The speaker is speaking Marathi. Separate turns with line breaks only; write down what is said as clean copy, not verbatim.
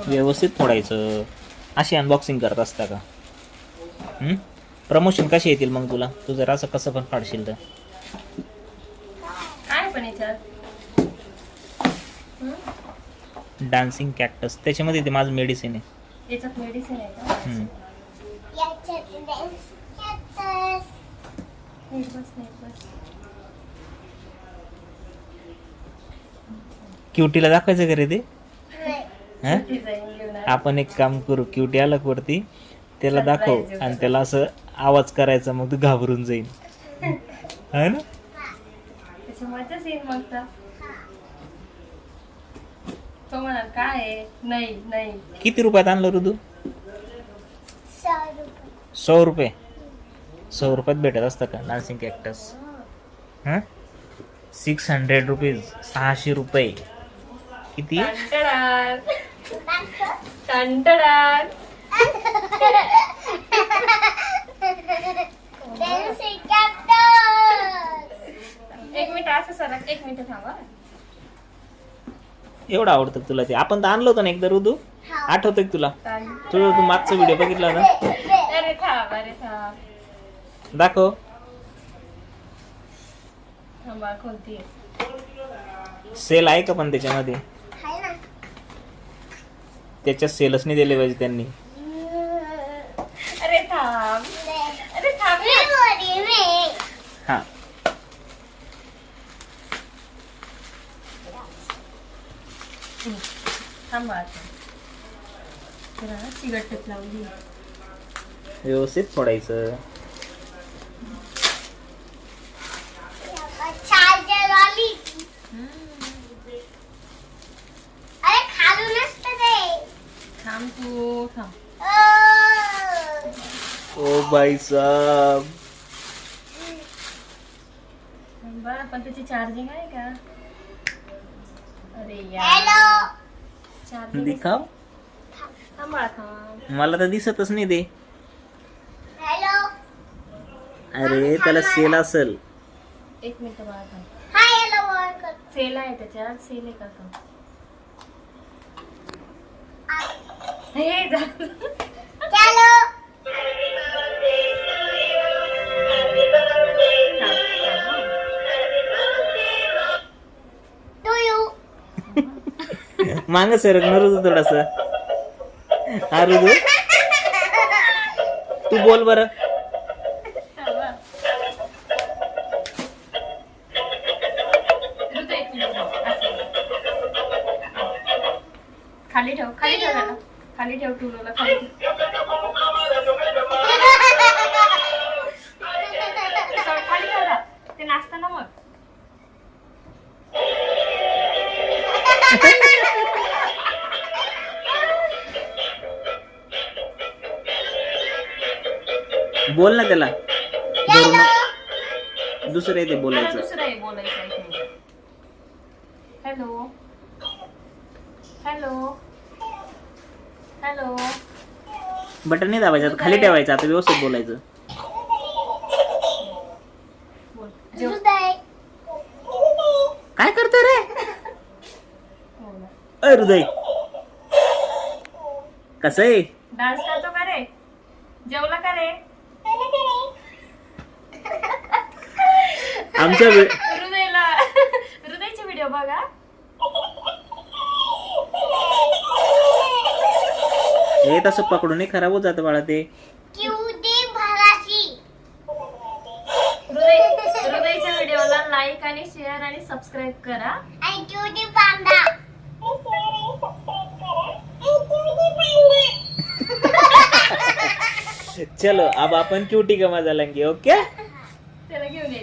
व्यवस्थित फोडायचं. अशी अनबॉक्सिंग करत असता का? प्रमोशन कसे येतील मग तुला? तू जर असं कसं पण फाडशील तर
काय पण याच्यात
डान्सिंग कॅक्टस, त्याच्यामध्ये ते माझं मेडिसिन आहे.
याच्यात मेडिसिन आहे का?
क्युटीला दाखवायचं का रे ते? हा?
डिझाईन घेऊन आले.
आपण एक काम करू, क्युटी आला का वरती त्याला दाखव
Surprise
आणि त्याला असं आवाज करायचा, मग तू घाबरून जाईल. है ना?
त्याची मजाच येईल मग तर. तो म्हणाल काय आहे? नाही नाही.
किती रुपयात आणलं ऋतू? 100 रुपये. 100 रुपयात भेटत असतं का डान्सिंग कॅक्टस? 600 रुपीज, 600 रुपये. किती?
टंटडान. टंटडान. एक मिनिट असं सर, एक मिनिट थांबा.
एवढं आवडतं का तुला ते? आपण तर आणलं होतं ना एकदा ऋतू, आठवतंय का तुला? तू मागचा व्हिडिओ बघितला ना?
अरे थांब, अरे थांब.
दाखव.
थांबा, कोणती आहे?
सेल आहे का पण त्याच्यामध्ये? त्याच्यात सेलच नाही दिले पाहिजे त्यांनी.
अरे थांब, अरे थांब.
हा,
थांबा आता. जरा सिगरेट टेप लावली.
व्यवस्थित फोडायचं.
थांब तू, थांब.
ओ भाई साहब,
थांबा, पण त्याची चार्जिंग आहे का? अरे यार. चार्जिंग
दिखाव.
थांबा, थांब.
मला तर दिसतच नाही ते. अरे त्याला सेल असेल.
एक मिनिट बाळा, थांब. सेल आहे त्याच्यात, सेल आहे का थांब. हे झालं.
मांग सरकणार होतं थोडस. हा ऋतू, तू बोल बरं.
थांबा. ऋतू, एक मिनिट थांब. असं. खाली ठेव, खाली ठेव त्याला. खाली ठेव टुलोला, खाली ठेव. सर, खाली ठेव ना. ते नाचताना मग.
बोल ना त्याला. दुसरं आहे ते बोलायचं.
दुसरं आहे बोलायचं. Hello, hello, hello.
बटन नाही दाबायचं, खाली ठेवायचं. आता व्यवस्थित बोलायचं.
बोल.
काय करतो रे?
बोल.
अय हृदय, कसं आहे?
डान्स करतो का रे? जेवला का रे?
आमच्या
हृदयचे व्हिडिओ बघा.
हे तसं पकडून नाही, खराब होत जातं बाळा ते.
हृदयच्या व्हिडिओला लाईक आणि शेअर आणि सबस्क्राईब करा.
चलो अब अपन क्यूटी का मजा लेंगे. ओके,
त्याला घेऊन ये.